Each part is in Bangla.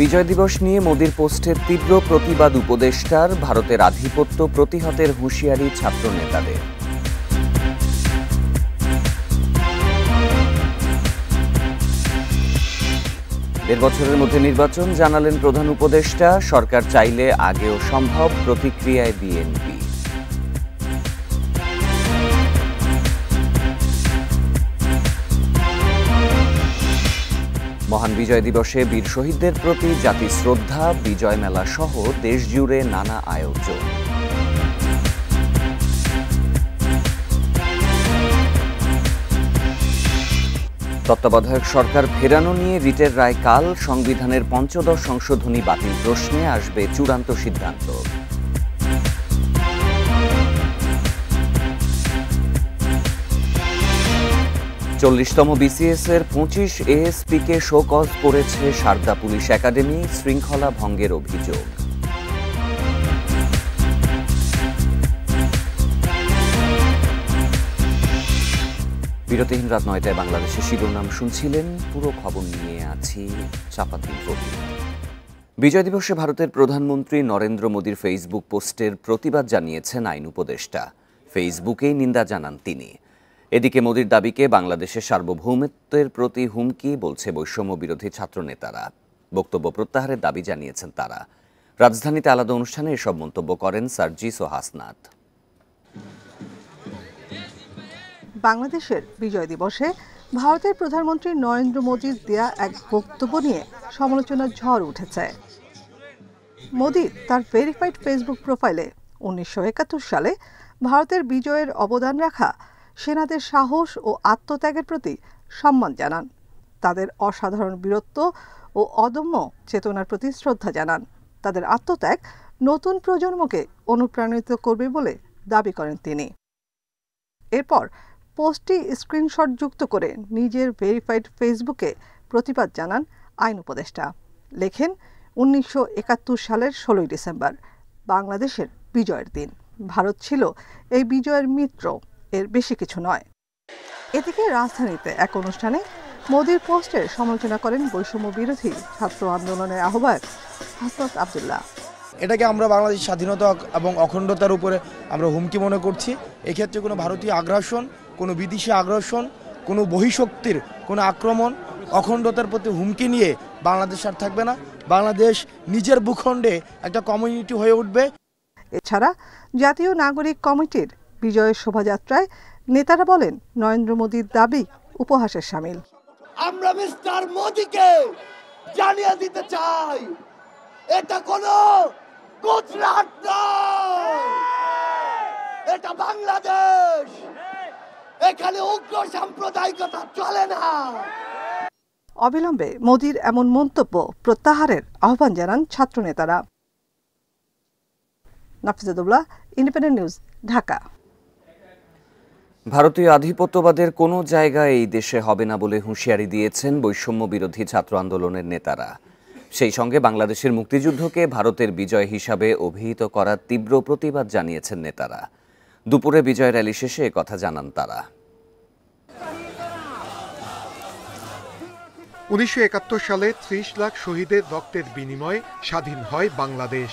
বিজয় দিবস নিয়ে মোদির পোস্টের তীব্র প্রতিবাদ উপদেষ্টার, ভারতের আধিপত্য প্রতিহতের হুঁশিয়ারি ছাত্র নেতাদের। দেড় বছরের মধ্যে নির্বাচন জানালেন প্রধান উপদেষ্টা, সরকার চাইলে আগেও সম্ভব, প্রতিক্রিয়ায় বিএনপি। মহান বিজয় দিবসে বীর শহীদদের প্রতি জাতি শ্রদ্ধা, বিজয় মেলা সহ দেশজুড়ে নানা আয়োজন। তত্ত্বাবধায়ক সরকার ফেরানো নিয়ে রিটের রায় কাল, সংবিধানের ৫ম সংশোধনী বাতিল প্রশ্নে আসবে চূড়ান্ত সিদ্ধান্ত। চল্লিশতম বিসিএস এর ২৫ এএসপিকে শোকজ করেছে সারদা পুলিশ একাডেমি, শৃঙ্খলা ভঙ্গের অভিযোগ। বিরতিহীন রাত ৯টায় বাংলাদেশের শিরোনাম শুনছিলেন, পুরো খবর নিয়ে আছি চাপাতি রবি। বিজয় দিবসে ভারতের প্রধানমন্ত্রী নরেন্দ্র মোদীর ফেসবুক পোস্টের প্রতিবাদ জানিয়েছেন আইন উপদেষ্টা। ফেসবুকেই নিন্দা জানান তিনি। এদিকে মোদির দাবিকে বাংলাদেশের সার্বভৌমত্বের প্রতি হুমকি বলছে বৈষম্য বিরোধী ছাত্র নেতারা। বক্তব্য প্রত্যাহারের দাবি জানিয়েছেন তারা। রাজধানীতে আলাদা অনুষ্ঠানে এসব মন্তব্য করেন সার্জিস ও হাসনাত। বাংলাদেশের বিজয় দিবসে ভারতের প্রধানমন্ত্রী নরেন্দ্র মোদীর দেয়া এক বক্তব্য নিয়ে সমালোচনার ঝড় উঠেছে। মোদী তার ভেরিফাইড ফেসবুক প্রোফাইলে ১৯৭১ সালে ভারতের বিজয়ের অবদান রাখা সেনাদের সাহস ও আত্মত্যাগের প্রতি সম্মান জানান, তাদের অসাধারণ বীরত্ব ও অদম্য চেতনার প্রতি শ্রদ্ধা জানান। তাদের আত্মত্যাগ নতুন প্রজন্মকে অনুপ্রাণিত করবে বলে দাবি করেন তিনি। এরপর পোস্টটি স্ক্রিনশট যুক্ত করে নিজের ভেরিফাইড ফেসবুকে প্রতিবাদ জানান আইন উপদেষ্টা। লেখেন, ১৯৭১ সালের ১৬ই ডিসেম্বর বাংলাদেশের বিজয়ের দিন। ভারত ছিল এই বিজয়ের মিত্র, এর বেশি কিছু নয়। এদিকে রাজধানীতে এক অনুষ্ঠানে মোদির পোস্টের সমালোচনা করেন বৈষম্য বিরোধী ছাত্র আন্দোলনের আহ্বায়ক হাসনাত আবদুল্লাহ। এটাকে আমরা বাংলাদেশের স্বাধীনতা এবং অখণ্ডতার উপরে আমরা হুমকি মনে করছি। এক্ষেত্রে কোনো ভারতীয় আগ্রাসন, কোনো বিদেশি আগ্রাসন, কোনো বহিঃশক্তির কোনো আক্রমণ, অখণ্ডতার প্রতি হুমকি নিয়ে বাংলাদেশ আর থাকবে না। বাংলাদেশ নিজের ভূখণ্ডে একটা কমিউনিটি হয়ে উঠবে। এছাড়া জাতীয় নাগরিক কমিটির বিজয়ের শোভাযাত্রায় নেতারা বলেন, নরেন্দ্র মোদীর দাবি উপহাসের শামিল। আমরা মিস্টার মোদীকে জানিয়ে দিতে চাই, এটা কোনো গুজরাট নয়, এটা বাংলাদেশ। এখানে উগ্র সাম্প্রদায়িকতা চলে না। অবিলম্বে মোদীর এমন মন্তব্য প্রত্যাহারের আহ্বান জানান ছাত্র নেতারা। নাফিজাতুল্লাহ, ইন্ডিপেন্ডেন্ট নিউজ, ঢাকা। ভারতীয় আধিপত্যবাদের কোনো জায়গায় এই দেশে হবে না বলে হুঁশিয়ারি দিয়েছেন বৈষম্য বিরোধী ছাত্র আন্দোলনের নেতারা। সেই সঙ্গে বাংলাদেশের মুক্তিযুদ্ধকে ভারতের বিজয় হিসাবে অভিহিত করার তীব্র প্রতিবাদ জানিয়েছেন নেতারা। দুপুরে বিজয় র্যালি শেষে একথা জানান তারা। ১৯৭১ সালে ৩০ লাখ শহীদের রক্তের বিনিময়ে স্বাধীন হয় বাংলাদেশ।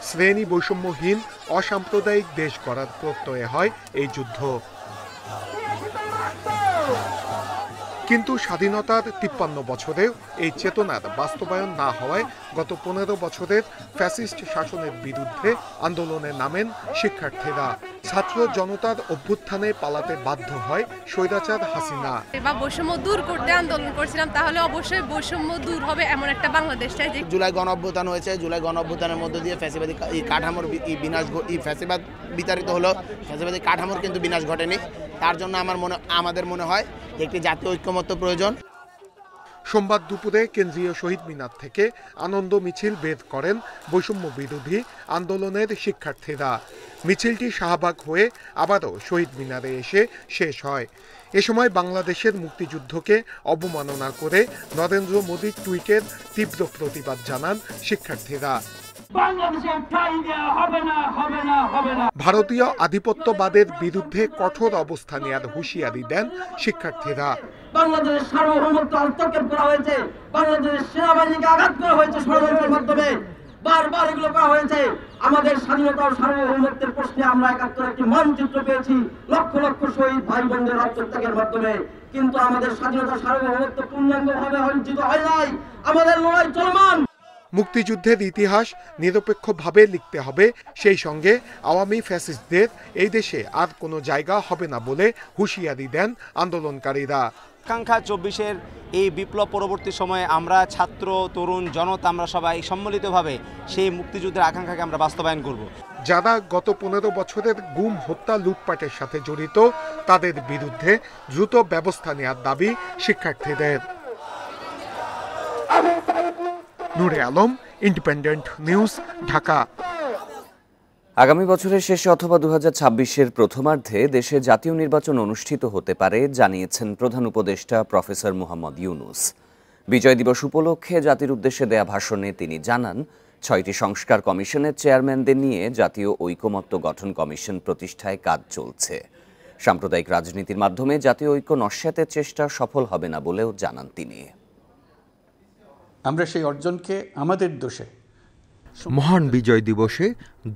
শ্রেণী বৈষম্যহীন অসাম্প্রদায়িক দেশ গড়ার প্রত্যয়ে হয় এই যুদ্ধ। কিন্তু স্বাধীনতার ৫৩ বছরেও এই চেতনার বাস্তবায়ন না হওয়ায় গত ১৫ বছরের ফ্যাসিস্ট শাসনের বিরুদ্ধে আন্দোলনে নামেন শিক্ষার্থীরা। ছাত্র জনতার অভ্যুত্থানে পালাতে বাধ্য হয় স্বৈরাচার হাসিনা। বৈষম্য দূর করতে আন্দোলন করছিলাম, তাহলে অবশ্যই বৈষম্য দূর হবে এমন একটা বাংলাদেশ চাই। জুলাই গণঅভ্যুত্থান হয়েছে, জুলাই গণঅভ্যুত্থানের মধ্য দিয়ে ফ্যাসিবাদী কাঠামোর বিনাশ, ফ্যাসিবাদ বিতাড়িত হলো, ফ্যাসিবাদী কাঠামোর কিন্তু বিনাশ ঘটেনি। তার জন্য আমাদের মনে হয় একটি জাতীয় ঐক্যমত্য প্রয়োজন। সোমবার দুপুরে কেন্দ্রীয় শহীদ মিনার থেকে আনন্দ মিছিল বের করেন বৈষম্য বিরোধী আন্দোলনের শিক্ষার্থীরা। মিছিলটি শাহবাগ হয়ে আবারও শহীদ মিনারে এসে শেষ হয়। এ সময় বাংলাদেশের মুক্তিযুদ্ধকে অবমাননা করে নরেন্দ্র মোদীর টুইটের তীব্র প্রতিবাদ জানান শিক্ষার্থীরা। ভারতীয় আধিপত্যবাদের বিরুদ্ধে কঠোর অবস্থান নেওয়ার হুঁশিয়ারি দেন শিক্ষার্থীরা। বাংলাদেশের সার্বভৌমত্ব হস্তক্ষেপ করা হয়েছে, বাংলাদেশের সেনাবাহিনীকে আঘাত করা হয়েছে ষড়যন্ত্রের মাধ্যমে, বারবার এগুলো করা হয়েছে। আমাদের স্বাধীনতা ও সার্বভৌমত্বের প্রশ্নে আমরা একাত্তর একটি মানচিত্র পেয়েছি লক্ষ লক্ষ শহীদ ভাই বোনদের রক্তত্যাগের মাধ্যমে, কিন্তু আমাদের স্বাধীনতা সার্বভৌমত্ব পূর্ণাঙ্গভাবে অর্জিত হয় নাই। আমাদের লড়াই চলমান। মুক্তিযুদ্ধের ইতিহাস নিরপেক্ষভাবে লিখতে হবে, সেই সঙ্গে আওয়ামী ফ্যাসিস্টদের এই দেশে আর কোনো জায়গা হবে না বলে হুঁশিয়ারি দেন আন্দোলনকারীরা। আকাঙ্ক্ষা 24-এর এই বিপ্লব পরবর্তী সময়ে আমরা ছাত্র তরুণ জনতা আমরা সবাই সম্মিলিতভাবে সেই মুক্তিযুদ্ধের আকাঙ্ক্ষাকে আমরা বাস্তবায়ন করব। যারা গত 15 বছরের গুম, হত্যা, লুটপাটের সাথে জড়িত তাদের বিরুদ্ধে দ্রুত ব্যবস্থা নেওয়ার দাবি শিক্ষার্থীদের। নূরে আলম, ইন্ডিপেন্ডেন্ট নিউজ, ঢাকা। আগামী বছরের শেষে অথবা 2026-এর প্রথমার্ধে দেশে জাতীয় নির্বাচন অনুষ্ঠিত হতে পারে জানিয়েছেন প্রধান উপদেষ্টা প্রফেসর মোহাম্মদ ইউনূস। বিজয় দিবস উপলক্ষে জাতির উদ্দেশ্যে দেয়া ভাষণে তিনি জানান, 6টি সংস্কার কমিশনের চেয়ারম্যানদের নিয়ে জাতীয় ঐকমত্য গঠন কমিশন প্রতিষ্ঠায় কাজ চলছে। সাম্প্রদায়িক রাজনীতির মাধ্যমে জাতীয় ঐক্য নস্যাতের চেষ্টা সফল হবে না বলেও জানান তিনি। আমরা সেই অর্জনকে আমাদের দোষে মহান বিজয় দিবসে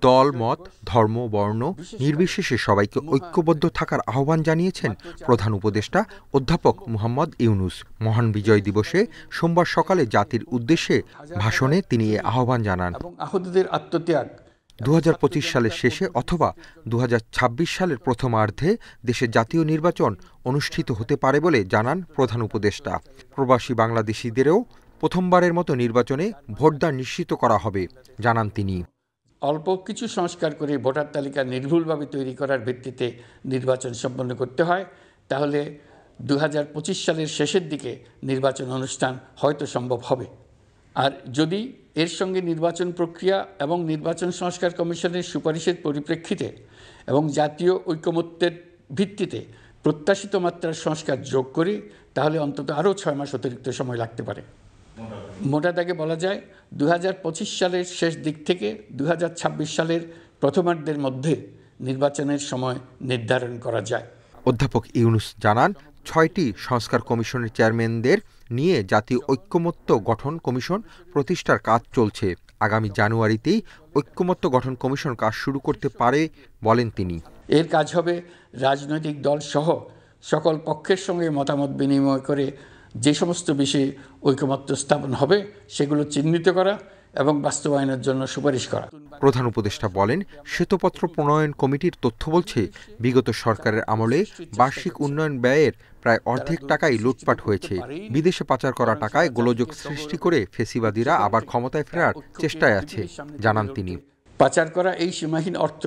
দল, মত, ধর্ম, বর্ণ নির্বিশেষে সবাইকে ঐক্যবদ্ধ থাকার আহ্বান জানিয়েছেন প্রধান উপদেষ্টা অধ্যাপক মোহাম্মদ ইউনূস। মহান বিজয় দিবসে সোমবার সকালে জাতির উদ্দেশ্যে ভাষণে তিনি এ আহ্বান জানান। আহতদের আত্মত্যাগ 2025 সালের শেষে অথবা 2026 সালের প্রথমার্ধে দেশে জাতীয় নির্বাচন অনুষ্ঠিত হতে পারে বলে জানান প্রধান উপদেষ্টা। প্রবাসী বাংলাদেশিদেরও প্রথমবারের মতো নির্বাচনে ভোটদান নিশ্চিত করা হবে জানান তিনি। অল্প কিছু সংস্কার করে ভোটার তালিকা নির্ভুলভাবে তৈরি করার ভিত্তিতে নির্বাচন সম্পন্ন করতে হয়, তাহলে 2025 সালের শেষের দিকে নির্বাচন অনুষ্ঠান হয়তো সম্ভব হবে। আর যদি এর সঙ্গে নির্বাচন প্রক্রিয়া এবং নির্বাচন সংস্কার কমিশনের সুপারিশের পরিপ্রেক্ষিতে এবং জাতীয় ঐকমত্যের ভিত্তিতে প্রত্যাশিত মাত্রার সংস্কার যোগ করি, তাহলে অন্তত আরও 6 মাস অতিরিক্ত সময় লাগতে পারে। মোটা দাগে বলা যায় 2025 সালের শেষ দিক থেকে 2026 সালের প্রথমার্ধের মধ্যে নির্বাচনের সময় নির্ধারণ করা যায়। অধ্যাপক ইউনূস জানান, 6টি সংস্কার কমিশনের চেয়ারম্যানদের নিয়ে জাতীয় ঐক্যমত্য গঠন কমিশন প্রতিষ্ঠার কাজ চলছে। আগামী জানুয়ারিতেই ঐক্যমত্য গঠন কমিশন কাজ শুরু করতে পারে বলেন তিনি। এর কাজ হবে রাজনৈতিক দল সহ সকল পক্ষের সঙ্গে মতামত বিনিময় করে যে সমস্ত বিষয়ে ঐকমত্য স্থাপন হবে সেগুলো চিহ্নিত করা এবং বাস্তবায়নের জন্য সুপারিশ করা। প্রধান উপদেষ্টা বলেন, শ্বেতপত্র প্রণয়ন কমিটির তথ্য বলছে বিগত সরকারের আমলে বার্ষিক উন্নয়ন ব্যয়ের প্রায় অর্ধেক টাকাই লুটপাট হয়েছে। বিদেশে পাচার করা টাকায় গোলযোগ সৃষ্টি করে ফ্যাসিবাদীরা আবার ক্ষমতায় ফেরার চেষ্টায় আছে জানান তিনি। পাচার করা এই সীমাহীন অর্থ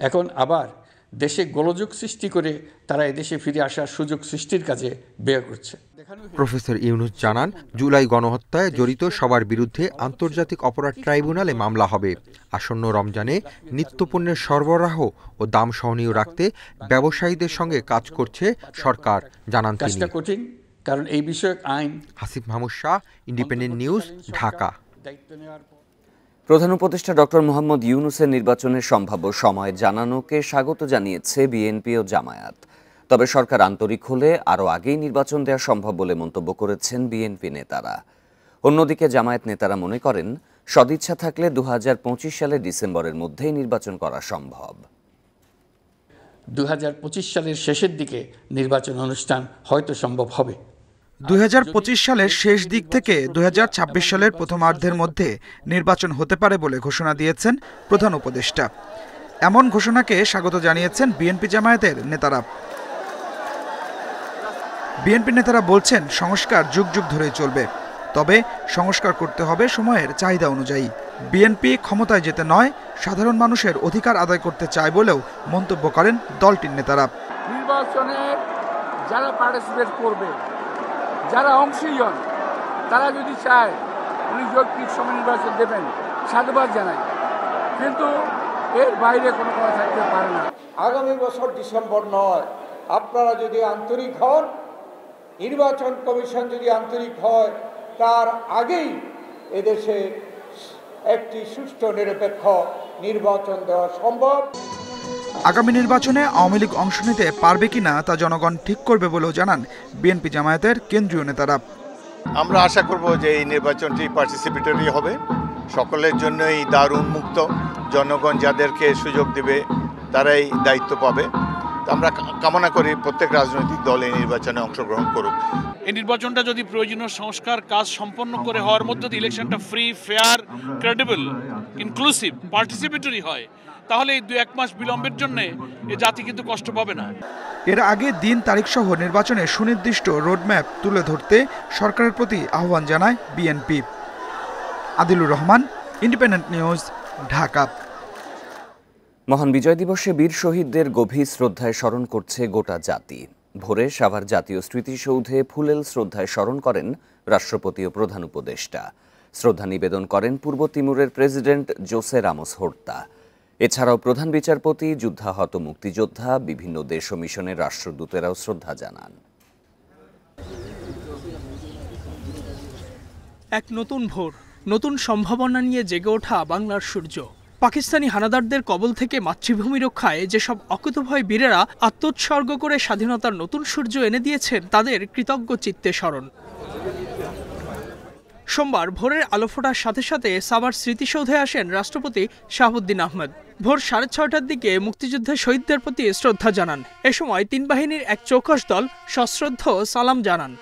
এখন আবার দেশে গোলযোগ সৃষ্টি করে তারা এদেশে ফিরে আসার সুযোগ সৃষ্টির কাজে ব্যয় করছে। প্রফেসর ইউনূস জানান, জুলাই গণহত্যায় জড়িত সবার বিরুদ্ধে আন্তর্জাতিক অপরাধ ট্রাইব্যুনালে মামলা হবে। আসন্ন রমজানে নিত্যপণ্যের সরবরাহ ও দাম সহনীয় রাখতে ব্যবসায়ীদের সঙ্গে কাজ করছে সরকার জানান তিনি। কঠিন, কারণ এই বিষয়ক আইন। Hasif Mahmud Shah, independent news, Dhaka. প্রধান উপদেষ্টা ডক্টর মোহাম্মদ ইউনূসের নির্বাচনের সম্ভাব্য সময় জানানোকে স্বাগত জানিয়েছে বিএনপি ও জামায়াত। তবে সরকার আন্তরিক হলে আরও আগেই নির্বাচন দেওয়া সম্ভব বলে মন্তব্য করেছেন বিএনপি নেতারা। অন্যদিকে জামায়াত নেতারা মনে করেন, সদিচ্ছা থাকলে 2025 সালের ডিসেম্বরের মধ্যেই নির্বাচন করা সম্ভব। 2025 সালের শেষের দিকে নির্বাচন অনুষ্ঠান হয়তো সম্ভব হবে। 2025 সালের শেষ দিক থেকে 2026 সালের প্রথমার্ধের মধ্যে নির্বাচন হতে পারে বলে ঘোষণা দিয়েছেন প্রধান উপদেষ্টা। এমন ঘোষণাকে স্বাগত জানিয়েছেন বিএনপি জামায়াতের নেতারা। বিএনপি নেতারা বলছেন, সংস্কার যুগ যুগ ধরেই চলবে, তবে সংস্কার করতে হবে সময়ের চাহিদা অনুযায়ী। বিএনপি ক্ষমতায় যেতে নয়, সাধারণ মানুষের অধিকার আদায় করতে চায় বলেও মন্তব্য করেন দলটির নেতারা। নির্বাচনে যারা পার্টিসিপেট করবে, যারা অংশীজন, তারা যদি চায় উনি যৌক্তিক সময় নির্বাচন দেবেন, সাধুবাদ জানাই, কিন্তু এর বাইরে কোনো কথা থাকতে পারে না। আগামী বছর ডিসেম্বর নয়, আপনারা যদি আন্তরিক হন, নির্বাচন কমিশন যদি আন্তরিক হয়, তার আগেই এদেশে একটি সুষ্ঠু নিরপেক্ষ নির্বাচন দেওয়া সম্ভব। আগামী নির্বাচনে আওয়ামী লীগ অংশ নিতে পারবে কিনা তা জনগণ ঠিক করবে বলেও জানান বিএনপি জামায়াতের কেন্দ্রীয় নেতারা। আমরা আশা করব যে এই নির্বাচনটি পার্টিসিপেটরি হবে, সকলের জন্যই দ্বার উন্মুক্ত, জনগণ যাদেরকে সুযোগ দেবে তারাই দায়িত্ব পাবে। আমরা কামনা করি প্রত্যেক রাজনৈতিক দল এই নির্বাচনে অংশগ্রহণ করুক। এই নির্বাচনটা যদি প্রয়োজনীয় সংস্কার কাজ সম্পন্ন করে হওয়ার মধ্যে দিয়ে ইলেকশনটা free, fair, credible, inclusive, participatory হয়, তাহলে এই 2-1 মাস বিলম্বের জন্য এই জাতি কিন্তু কষ্ট পাবে না। এর আগে দিন তারিখ সহ নির্বাচনে সুনির্দিষ্ট রোডম্যাপ তুলে ধরতে সরকারের প্রতি আহ্বান জানায় BNP. Adilur Rahman, independent news, Dhaka. মহান বিজয় দিবসে বীর শহীদদের গভীর শ্রদ্ধায় স্মরণ করছে গোটা জাতি। ভোরে সাভার জাতীয় স্মৃতিসৌধে ফুলেল শ্রদ্ধায় স্মরণ করেন রাষ্ট্রপতি ও প্রধান উপদেষ্টা। শ্রদ্ধা নিবেদন করেন পূর্ব তিমুরের প্রেসিডেন্ট জোসে রামোস হোর্তা। এছাড়াও প্রধান বিচারপতি, যুদ্ধাহত মুক্তিযোদ্ধা, বিভিন্ন দেশ ও মিশনের রাষ্ট্রদূতেরাও শ্রদ্ধা জানান। এক নতুন ভোর, নতুন সম্ভাবনা নিয়ে জেগে ওঠা বাংলার সূর্য। পাকিস্তানি হানাদারদের কবল থেকে মাতৃভূমি রক্ষায় যেসব অকুতভয় বীরেরা আত্মোৎসর্গ করে স্বাধীনতার নতুন সূর্য এনে দিয়েছেন, তাদের কৃতজ্ঞ চিত্তে স্মরণ। সোমবার ভোরের আলো ফোটার সাথে সাথে সাভার স্মৃতিসৌধে আসেন রাষ্ট্রপতি শাহাবুদ্দিন আহমেদ। ভোর 6:30টার দিকে মুক্তিযুদ্ধের শহীদদের প্রতি শ্রদ্ধা জানান। এ সময় 3 বাহিনীর এক চৌকস দল সশ্রদ্ধ সালাম জানান।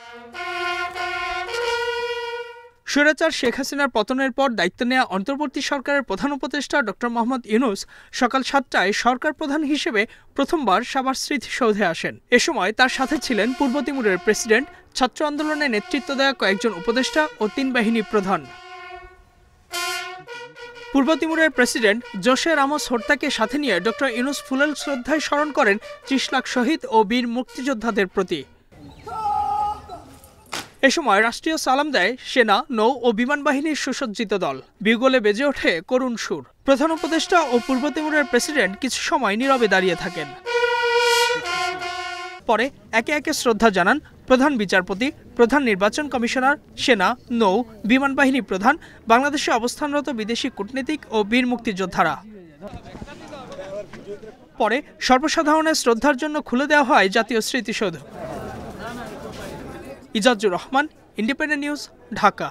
স্বৈরাচার শেখ হাসিনার পতনের পর দায়িত্ব নেওয়া অন্তর্বর্তী সরকারের প্রধান উপদেষ্টা ডক্টর মোহাম্মদ ইউনূস সকাল 7টায় সরকার প্রধান হিসেবে প্রথমবার সাভার স্মৃতিসৌধে আসেন। এ সময় তার সাথে ছিলেন পূর্ব তিমুরের প্রেসিডেন্ট, ছাত্র আন্দোলনে নেতৃত্ব দেওয়া কয়েকজন উপদেষ্টা ও 3 বাহিনী প্রধান। পূর্ব তিমুরের প্রেসিডেন্ট জোসে রামোস হোর্তাকে সাথে নিয়ে ডক্টর ইউনূস ফুলেল শ্রদ্ধায় স্মরণ করেন 30 লাখ শহীদ ও বীর মুক্তিযোদ্ধাদের প্রতি। এ সময় রাষ্ট্রীয় সালাম দেয় সেনা, নৌ ও বিমান বাহিনীর সুসজ্জিত দল। বিগলে বেজে ওঠে করুণ সুর। প্রধান উপদেষ্টা ও পূর্ব তিমুরের প্রেসিডেন্ট কিছু সময় নীরবে দাঁড়িয়ে থাকেন। পরে একে একে শ্রদ্ধা জানান প্রধান বিচারপতি, প্রধান নির্বাচন কমিশনার, সেনা, নৌ, বিমান বাহিনী প্রধান, বাংলাদেশে অবস্থানরত বিদেশি কূটনীতিক ও বীর মুক্তিযোদ্ধারা। পরে সর্বসাধারণের শ্রদ্ধার জন্য খুলে দেওয়া হয় জাতীয় স্মৃতিসৌধ। Ijazur Rahman, independent news, Dhaka.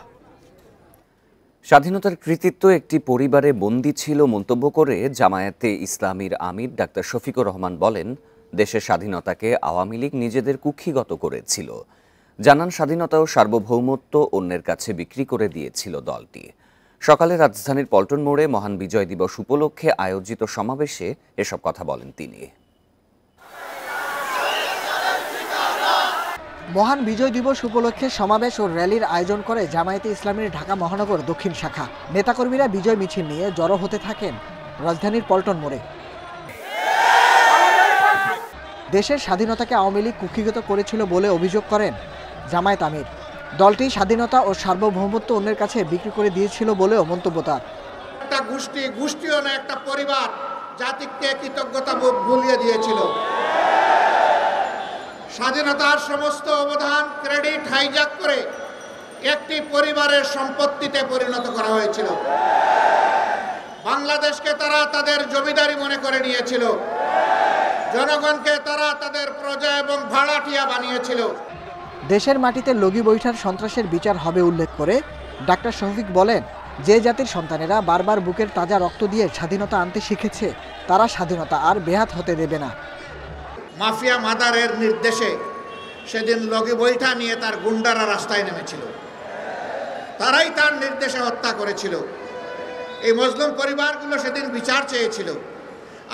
স্বাধীনতার কৃতিত্ব একটি পরিবারে বন্দী ছিল মন্তব্য করে জামায়াতে ইসলামীর আমির ডাক্তার শফিকুর রহমান বলেন, দেশের স্বাধীনতাকে আওয়ামী লীগ নিজেদের কুক্ষিগত করেছিল। জানান, স্বাধীনতা ও সার্বভৌমত্ব অন্যের কাছে বিক্রি করে দিয়েছিল দলটি। সকালে রাজধানীর পল্টন মোড়ে মহান বিজয় দিবস উপলক্ষে আয়োজিত সমাবেশে এসব কথা বলেন তিনি। মহান বিজয় দিবস উপলক্ষে সমাবেশ ও র্যালির আয়োজন করে জামায়াতে ইসলামীর ঢাকা মহানগর দক্ষিণ শাখা। নেতাকর্মীরা বিজয় মিছিল নিয়ে জড়ো হতে থাকেন রাজধানীর পল্টন মোড়ে। দেশের স্বাধীনতাকে আওয়ামী লীগ কুক্ষিগত করেছিল বলে অভিযোগ করেন জামায়াত আমির। দলটি স্বাধীনতা ও সার্বভৌমত্ব অন্যের কাছে বিক্রি করে দিয়েছিল বলেও মন্তব্য তার। একটা গোষ্ঠীও না, একটা পরিবার জাতিকে কৃতজ্ঞতা ভুলিয়ে দিয়েছিল। স্বাধীনতার সমস্ত অবদান, ক্রেডিট হাইজ্যাক করে একটি পরিবারের সম্পত্তিতে পরিণত করা হয়েছিল। বাংলাদেশকে তারা তাদের জমিদারি মনে করে নিয়েছিল। জনগণকে তারা তাদের প্রজা এবং ভাড়াটিয়া বানিয়েছিল। দেশের মাটিতে লগি বৈঠার সন্ত্রাসের বিচার হবে উল্লেখ করে ডাক্তার শফিক বলেন, যে জাতির সন্তানেরা বারবার বুকের তাজা রক্ত দিয়ে স্বাধীনতা আনতে শিখেছে, তারা স্বাধীনতা আর বেহাত হতে দেবে না। মাফিয়া মাদারের নির্দেশে সেদিন লগি বৈঠা নিয়ে তার গুন্ডারা রাস্তায় নেমেছিল। তারাই তার নির্দেশে হত্যা করেছিল। এই মজলুম পরিবারগুলো সেদিন বিচার চেয়েছিল,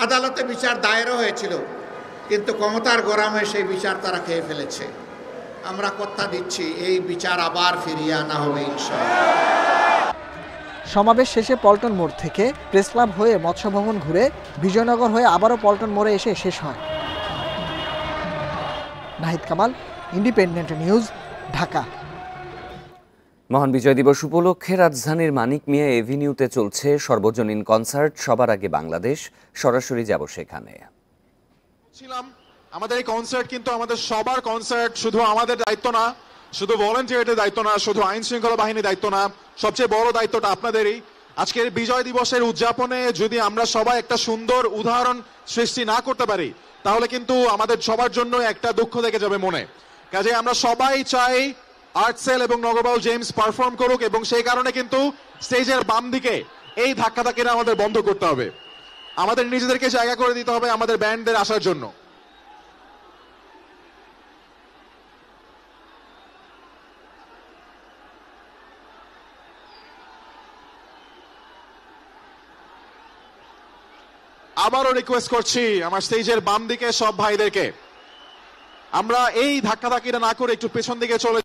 আদালতে বিচার দায়েরও হয়েছিল, কিন্তু ক্ষমতার গরমে সেই বিচার তারা খেয়ে ফেলেছে। আমরা কথা দিচ্ছি, এই বিচার আবার ফিরিয়ে আনা হবে ইনশাআল্লাহ। সমাবেশ শেষে পল্টন মোড় থেকে প্রেস ক্লাব হয়ে মৎস্য ভবন ঘুরে বিজয়নগর হয়ে আবারও পল্টন মোড়ে এসে শেষ হয়। Nahid Kamal, independent news, Dhaka. মহান বিজয় দিবস উপলক্ষে রাজধানীর মানিক মিয়া এভিনিউতে চলছে সর্বজনীন কনসার্ট। সবার আগে বাংলাদেশ, সরাসরি যাব সেখানে। আমাদের এই কনসার্ট কিন্তু আমাদের সবার কনসার্ট, শুধু আমাদের দায়িত্ব না, শুধু ভলান্টিয়ারদের দায়িত্ব না, শুধু আইন শৃঙ্খলা বাহিনীর দায়িত্ব না, সবচেয়ে বড় দায়িত্বটা আপনাদেরই। আজকের বিজয় দিবসের উদযাপনে যদি আমরা সবাই একটা সুন্দর উদাহরণ সৃষ্টি না করতে পারি, তাহলে কিন্তু আমাদের সবার জন্য একটা দুঃখ থেকে যাবে মনে। কাজে আমরা সবাই চাই আর্টসেল এবং নগরবাউল জেমস পারফর্ম করুক, এবং সেই কারণে কিন্তু স্টেজের বাম দিকে এই ধাক্কাধাক্কিটা আমাদের বন্ধ করতে হবে। আমাদের নিজেদেরকে জায়গা করে দিতে হবে আমাদের ব্যান্ডদের আসার জন্য। আবারও রিকোয়েস্ট করছি আমার স্টেজের বাম দিকে সব ভাইদেরকে, আমরা এই ধাক্কাধাক্কিটা না করে একটু পেছন দিকে চলে।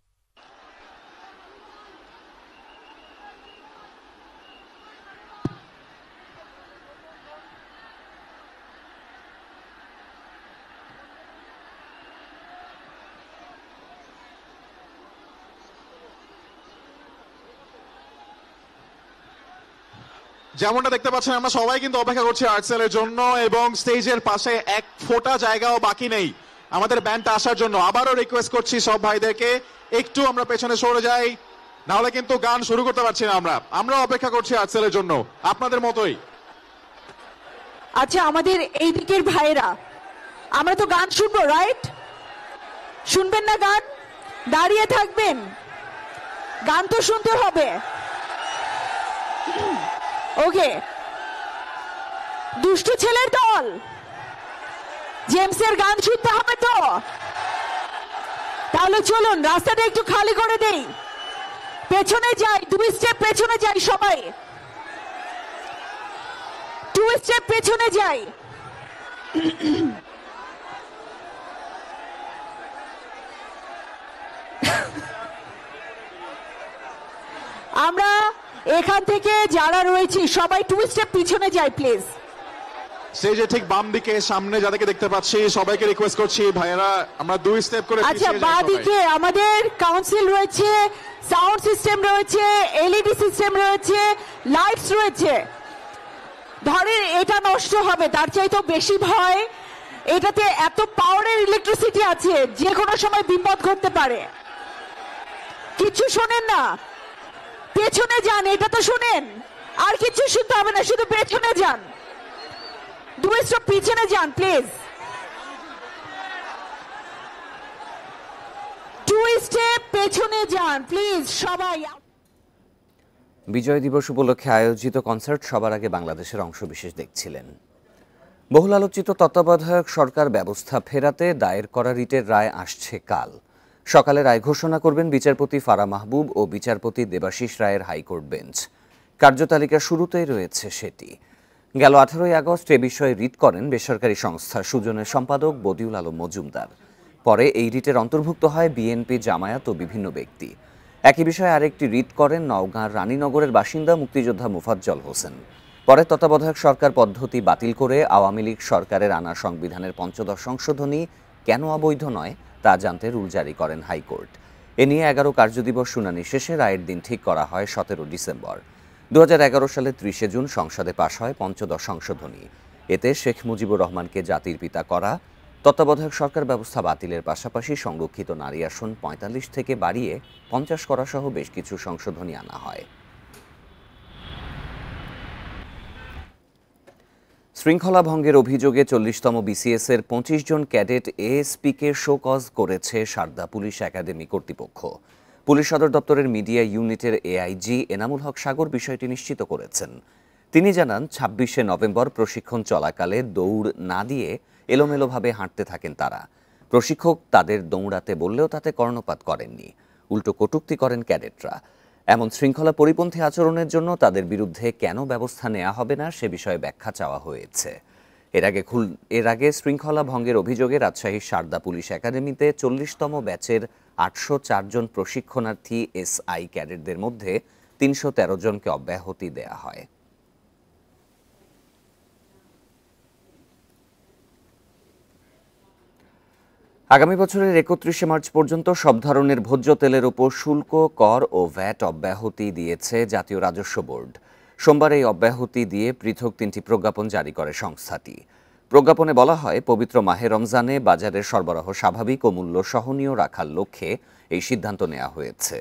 যেমনটা দেখতে পাচ্ছেন আমরা সবাই কিন্তু অপেক্ষা করছি আর্টসেলের জন্য, এবং স্টেজের পাশে এক ফোঁটা জায়গাও বাকি নেই আমাদের ব্যান্ডটা আসার জন্য। আবারও রিকোয়েস্ট করছি সব ভাইদেরকে একটু আমরা পেছনে সরে যাই, নাহলে কিন্তু গান শুরু করতে পারছি না। আমরা অপেক্ষা করছি আর্টসেলের জন্য আপনাদের মতোই। আচ্ছা, আমাদের এই দিকের ভাইয়েরা, আমরা তো গান শুনবো, রাইট? শুনবেন না গান? দাঁড়িয়ে থাকবেন? গান তো শুনতে হবে। ওকে, দুষ্টু ছেলের দল, জেমসের গান শুনতে হবে তো? তাহলে চলুন রাস্তাটা একটু খালি করে দেই, পেছনে যাই, 2 স্টেপ পেছনে যাই, সবাই 2 স্টেপ পেছনে যাই। আমরা এখান থেকে যারা রয়েছি সবাই 2 স্টেপ পিছনে যাই প্লিজ। স্টেজে ঠিক বাম দিকে সামনে যাদেরকে দেখতে পাচ্ছি সবাইকে রিকোয়েস্ট করছি ভাইয়েরা আমরা 2 স্টেপ করে আচ্ছা, বাঁ দিকে আমাদের কাউন্সিল রয়েছে, সাউন্ড সিস্টেম রয়েছে, এলইডি সিস্টেম রয়েছে, লাইটস রয়েছে। ধরেন এটা নষ্ট হবে, তার চাইতেও বেশি ভয়, এটাতে এত পাওয়ারের ইলেকট্রিসিটি আছে যে কোনো সময় বিপদ ঘটতে পারে। কিছু শোনেন না, পেছনে যান, এটা তো শুনেন, আর কিছু শুনতে হবে না, শুধু পেছনে যান, 2 স্টেপ পিছনে যান প্লিজ, 2 স্টেপ পেছনে যান প্লিজ সবাই। বিজয় দিবস উপলক্ষে আয়োজিত কনসার্ট সবার আগে বাংলাদেশের অংশবিশেষ দেখছিলেন। বহুল আলোচিত তত্ত্বাবধায়ক সরকার ব্যবস্থা ফেরাতে দায়ের করা রিটের রায় আসছে কাল। সকালে রায় ঘোষণা করবেন বিচারপতি ফারা মাহবুব ও বিচারপতি দেবাশিস রায়ের হাইকোর্ট বেঞ্চ। কার্যতালিকার শুরুতেই রয়েছে সেটি। গেল 18ই আগস্ট এ বিষয়ে রিট করেন বেসরকারি সংস্থা সুজনের সম্পাদক বদিউল আলম মজুমদার। পরে এই রিটের অন্তর্ভুক্ত হয় বিএনপি, জামায়াত ও বিভিন্ন ব্যক্তি। একই বিষয়ে আরেকটি রিট করেন নওগাঁর রানীনগরের বাসিন্দা মুক্তিযোদ্ধা মুফাজ্জল হোসেন। পরে তত্ত্বাবধায়ক সরকার পদ্ধতি বাতিল করে আওয়ামী লীগ সরকারের আনা সংবিধানের ৫ম সংশোধনী কেন অবৈধ নয় তা জানতে রুল জারি করেন হাইকোর্ট। এ নিয়ে 11 কার্যদিবস শুনানি শেষে রায়ের দিন ঠিক করা হয় 17 ডিসেম্বর। 2011 সালে 30 জুন সংসদে পাশ হয় ৫ম সংশোধনী। এতে শেখ মুজিবুর রহমানকে জাতির পিতা করা, তত্ত্বাবধায়ক সরকার ব্যবস্থা বাতিলের পাশাপাশি সংরক্ষিত নারী আসন ৪৫ থেকে বাড়িয়ে ৫০ করা সহ বেশ কিছু সংশোধনী আনা হয়। শৃঙ্খলা ভঙ্গের অভিযোগে 40তম বিসিএস এর 25 জন ক্যাডেট এএসপিকে শোকজ করেছে সারদা পুলিশ একাডেমি কর্তৃপক্ষ। পুলিশ সদর দপ্তরের মিডিয়া ইউনিটের এআইজি এনামুল হক সাগর বিষয়টি নিশ্চিত করেছেন। তিনি জানান, ২৬শে নভেম্বর প্রশিক্ষণ চলাকালে দৌড় না দিয়ে এলোমেলোভাবে হাঁটতে থাকেন তারা। প্রশিক্ষক তাদের দৌড়াতে বললেও তাতে কর্ণপাত করেননি, উল্টো কটূক্তি করেন ক্যাডেটরা। এমন শৃঙ্খলা পরিপন্থী আচরণের জন্য তাদের বিরুদ্ধে কেন ব্যবস্থা নেওয়া হবে না সে বিষয়ে ব্যাখ্যা চাওয়া হয়েছে। এর আগে শৃঙ্খলা ভঙ্গের অভিযোগে রাজশাহীর সারদা পুলিশ একাডেমিতে 40তম ব্যাচের 804 জন প্রশিক্ষণার্থী এসআই ক্যাডেটদের মধ্যে 313 জনকে অব্যাহতি দেয়া হয়। আগামী বছরের 31শে মার্চ পর্যন্ত সব ধরনের ভোজ্য তেলের ওপর শুল্ক, কর ও ভ্যাট অব্যাহতি দিয়েছে জাতীয় রাজস্ব বোর্ড। সোমবার এই অব্যাহতি দিয়ে পৃথক 3টি প্রজ্ঞাপন জারি করে সংস্থাটি। প্রজ্ঞাপনে বলা হয়, পবিত্র মাহে রমজানে বাজারের সরবরাহ স্বাভাবিক ও মূল্য সহনীয় রাখার লক্ষ্যে এই সিদ্ধান্ত নেওয়া হয়েছে।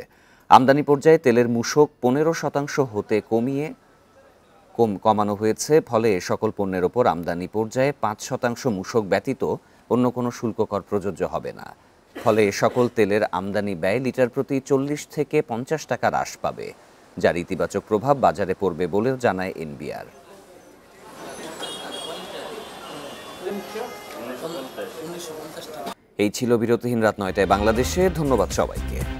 আমদানি পর্যায়ে তেলের মূসক 15% হতে কমিয়ে কমানো হয়েছে, ফলে সকল পণ্যের ওপর আমদানি পর্যায়ে ৫% মূসক ব্যতীত অন্য কোনো শুল্ক কর প্রযোজ্য হবে না। ফলে সকল তেলের আমদানি ব্যয় লিটার প্রতি ৪০ থেকে ৫০ টাকা হ্রাস পাবে, যার ইতিবাচক প্রভাব বাজারে পড়বে বলেও জানায় এনবিআর। এই ছিল বিরতিহীন রাত ৯টায় বাংলাদেশে। ধন্যবাদ সবাইকে।